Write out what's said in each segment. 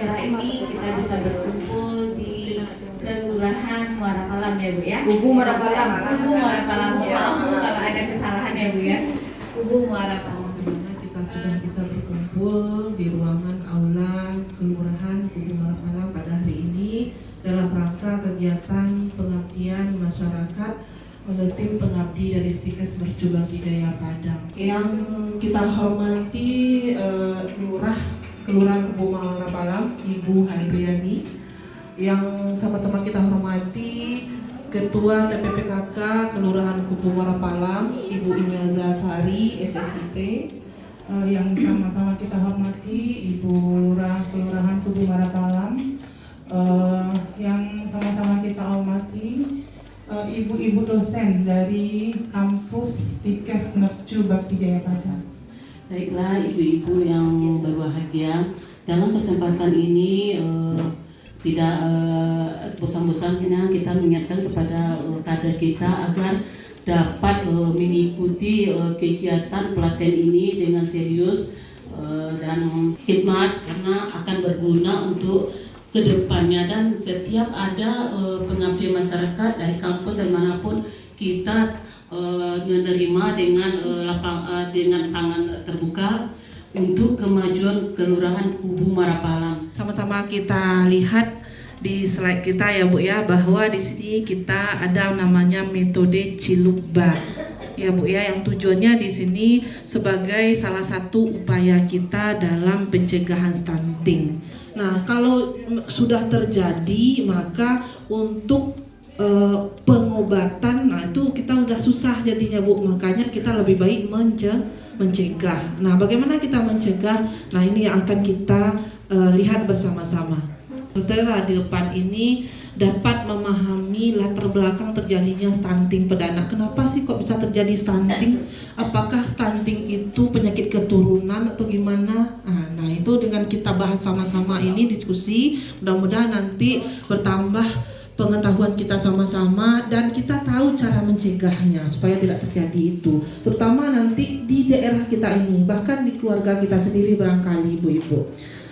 cerah ini kita bisa berkumpul di Kelurahan Muara Palam ya Bu ya. Kubu Muara Palam. Kubu Muara Palam. Maaf Bu kalau ada kesalahan ya Bu ya. Kubu Muara Palam. Kita sudah bisa berkumpul di ruangan aula Kelurahan Kubu Muara Palam pada hari ini dalam rangka kegiatan pengabdian masyarakat oleh tim pengabdi dari Stikes Mercu Bakti Jaya Padang. Yang kita hormati Lurah Kelurahan Kubu Muara Palam, Ibu Hadriani. Yang sama-sama kita hormati Ketua TPPKK Kelurahan Kubu Muara Palam, Ibu Imelda Sari, SFIT. Yang sama-sama kita hormati Ibu Lurah Kelurahan Kubu Muara Palam, yang sama-sama kita hormati ibu-ibu dosen dari kampus Stikes Mercu Bakti Jaya Padang. Baiklah ibu-ibu yang berbahagia, dalam kesempatan ini tidak bosan-bosannya kita mengingatkan kepada kader kita agar dapat mengikuti kegiatan pelatihan ini dengan serius dan khidmat, karena akan berguna untuk kedepannya. Dan setiap ada pengabdian masyarakat dari kampus dan manapun, kita menerima dengan tangan terbuka untuk kemajuan Kelurahan Kubu Muara Palam. Sama-sama kita lihat di slide kita ya Bu ya, bahwa di sini kita ada namanya metode Cilukba ya Bu ya, yang tujuannya di sini sebagai salah satu upaya kita dalam pencegahan stunting. Nah, kalau sudah terjadi maka untuk pengobatan, nah itu kita udah susah jadinya Bu, makanya kita lebih baik mencegah. Nah, bagaimana kita mencegah? Nah, ini yang akan kita lihat bersama-sama. Saudara di depan ini dapat memahami latar belakang terjadinya stunting pada anak. Kenapa sih kok bisa terjadi stunting? Apakah stunting itu penyakit keturunan atau gimana? Nah itu dengan kita bahas sama-sama ini, diskusi, mudah-mudahan nanti bertambah pengetahuan kita sama-sama dan kita tahu cara mencegahnya supaya tidak terjadi itu, terutama nanti di daerah kita ini, bahkan di keluarga kita sendiri barangkali ibu-ibu.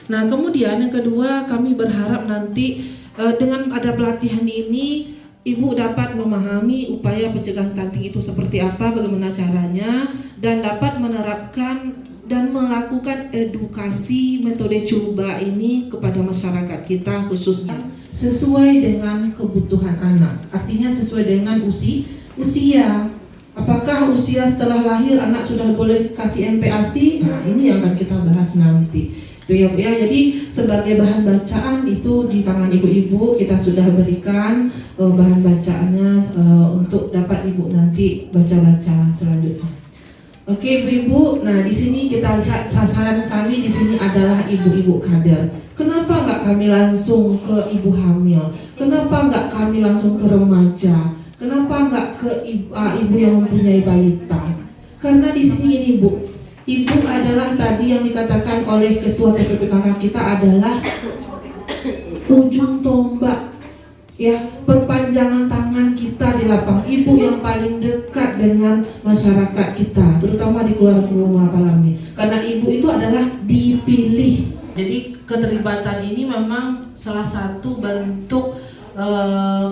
Nah, kemudian yang kedua, kami berharap nanti dengan ada pelatihan ini ibu dapat memahami upaya pencegahan stunting itu seperti apa, bagaimana caranya, dan dapat menerapkan dan melakukan edukasi metode Cilukba ini kepada masyarakat kita khususnya sesuai dengan kebutuhan anak. Artinya sesuai dengan usia. Apakah usia setelah lahir anak sudah boleh kasih MPASI? Nah, ini yang akan kita bahas nanti. Itu ya Bu ya. Jadi sebagai bahan bacaan itu di tangan ibu-ibu kita sudah berikan bahan bacaannya untuk dapat ibu nanti baca-baca selanjutnya. Oke ibu-ibu, nah di sini kita lihat sasaran kami di sini adalah ibu-ibu kader. Kenapa nggak kami langsung ke ibu hamil? Kenapa nggak kami langsung ke remaja? Kenapa nggak ke ibu yang mempunyai balita? Karena di sini ini Bu, ibu adalah tadi yang dikatakan oleh ketua TPPKK kita adalah ujung tombak, ya, perpanjangan tangan kita di lapangan, ibu yang paling dekat dengan masyarakat kita, terutama di keluarga Muara Palam ini. Karena ibu itu adalah dipilih. Jadi keterlibatan ini memang salah satu bentuk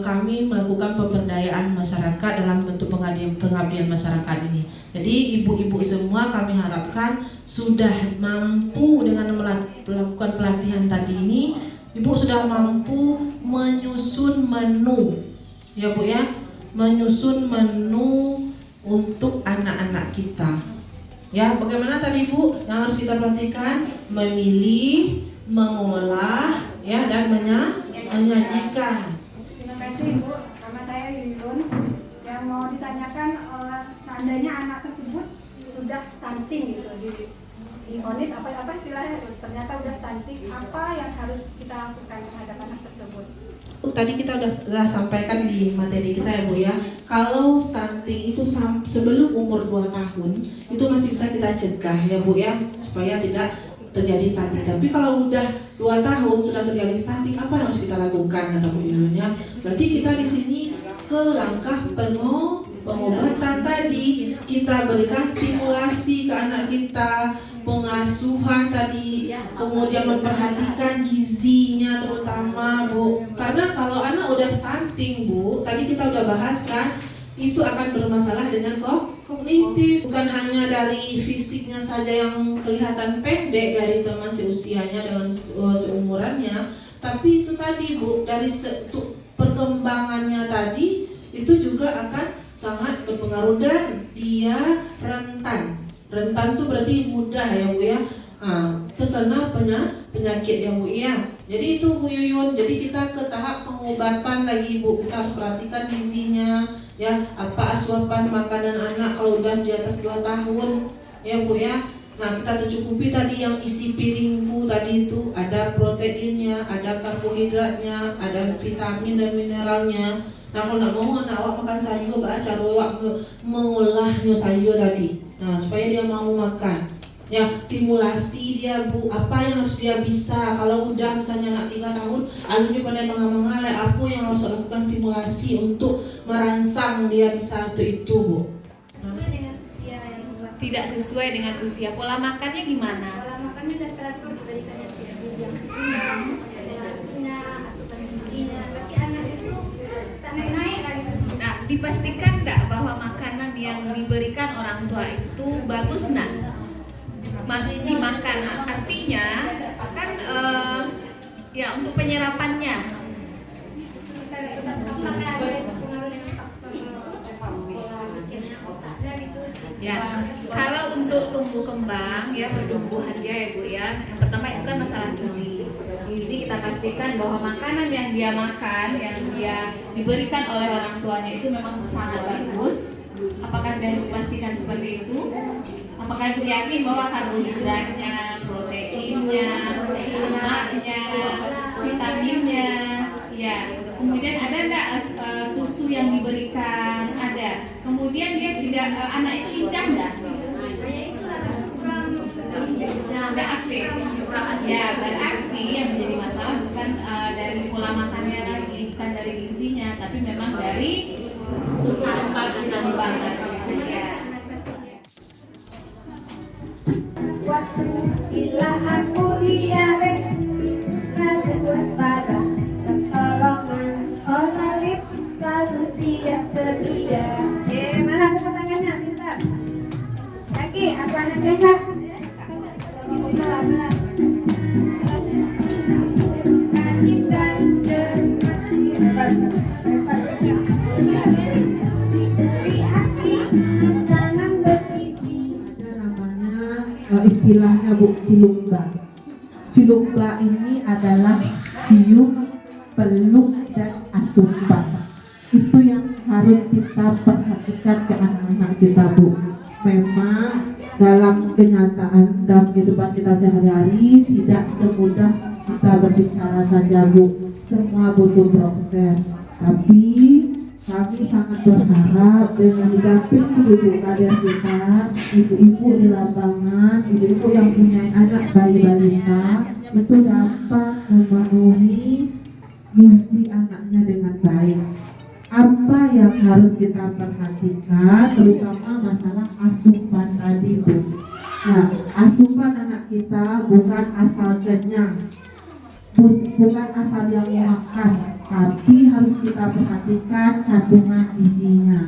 kami melakukan pemberdayaan masyarakat dalam bentuk pengabdian masyarakat ini. Jadi ibu-ibu semua kami harapkan sudah mampu dengan melakukan pelatihan tadi ini. Ibu sudah mampu menyusun menu, ya Bu ya, menyusun menu untuk anak-anak kita. Ya, bagaimana tadi Bu yang harus kita perhatikan? Memilih, mengolah, ya, dan menyajikan. Terima kasih Bu, nama saya Yuyun. Yang mau ditanyakan, seandainya anak tersebut sudah stunting gitu, divonis apa istilahnya, ternyata udah stunting, apa yang harus kita lakukan terhadap anak tersebut? Tadi kita sudah sampaikan di materi kita ya Bu ya, kalau stunting itu sebelum umur 2 tahun itu masih bisa kita cegah ya Bu ya, supaya tidak terjadi stunting. Tapi kalau udah 2 tahun sudah terjadi stunting, apa yang harus kita lakukan kata Bu Yuyunnya? Berarti kita di sini ke langkah pengobatan tadi, kita berikan stimulasi ke anak kita, pengasuhan tadi, kemudian memperhatikan gizi bahas kan, itu akan bermasalah dengan kognitif. Bukan hanya dari fisiknya saja yang kelihatan pendek dari teman seusianya dengan seumurannya, tapi itu tadi Bu, dari perkembangannya tadi itu juga akan sangat berpengaruh dan dia rentan. Rentan tuh berarti mudah ya Bu ya. Terkena penyakit ya Bu ya. Jadi itu Bu Yuyun. Jadi kita ke tahap pengobatan lagi Bu. Kita harus perhatikan gizinya ya, apa asupan makanan anak kalau udah di atas 2 tahun ya Bu ya. Nah, kita tercukupi tadi yang isi piringku tadi itu ada proteinnya, ada karbohidratnya, ada vitamin dan mineralnya. Nah, kalau nak mau anak awak makan sayur, cara awak mengolahnya sayur tadi. Nah, supaya dia mau makan. Ya, stimulasi dia Bu, apa yang harus dia bisa. Kalau udah misalnya anak 3 tahun, alunya pada mengalami apa yang harus lakukan stimulasi untuk merangsang dia bisa itu Bu. Tidak sesuai dengan usia. Pola makannya gimana? Pola makannya dan teratur diberikan yang seimbang, nasinya, asupan gizinya. Tapi anak itu tak naik lagi. Nah, dipastikan nggak bahwa makanan yang diberikan orang tua itu bagus nak? Masih dimakan, artinya kan ya untuk penyerapannya. Ya, kalau untuk tumbuh kembang ya pertumbuhan dia ya Bu ya. Yang pertama itu kan masalah gizi. Gizi kita pastikan bahwa makanan yang dia makan, yang dia diberikan oleh orang tuanya itu memang sangat bagus. Apakah dia dipastikan seperti itu? Apakah itu yakin bahwa karbohidratnya, proteinnya, lemaknya, vitaminnya, ya. Kemudian ada nggak susu yang diberikan? Ada. Kemudian dia tidak anak itu lincah nggak? Nggak aktif. Ya, berarti yang menjadi masalah bukan dari pola makannya lagi, bukan dari gizinya, tapi memang dari perkembangan. Ya. Waktu bila aku dialek selalu waspada, pertolongan oleh selalu siap sedia. Mana tepuk tangannya, pintar. Lagi, akan sehat. Rajin dan cermat, reaksi jangan bergizi. Istilahnya Bu, cilumba. Cilumba ini adalah cium, peluk, dan asupan. Itu yang harus kita perhatikan ke anak-anak kita Bu. Memang dalam kenyataan dalam kehidupan kita sehari-hari tidak semudah kita berbicara saja Bu. Semua butuh proses. Tapi kami sangat berharap dengan didamping ibu kader kita, ibu-ibu di lapangan, ibu-ibu yang punya anak bayi balita itu dapat memenuhi gizi anaknya dengan baik. Apa yang harus kita perhatikan, terutama masalah asupan tadi Bu. Nah, asupan anak kita bukan asal kenyang, bukan asal yang makan, tapi harus kita perhatikan kandungan gizinya.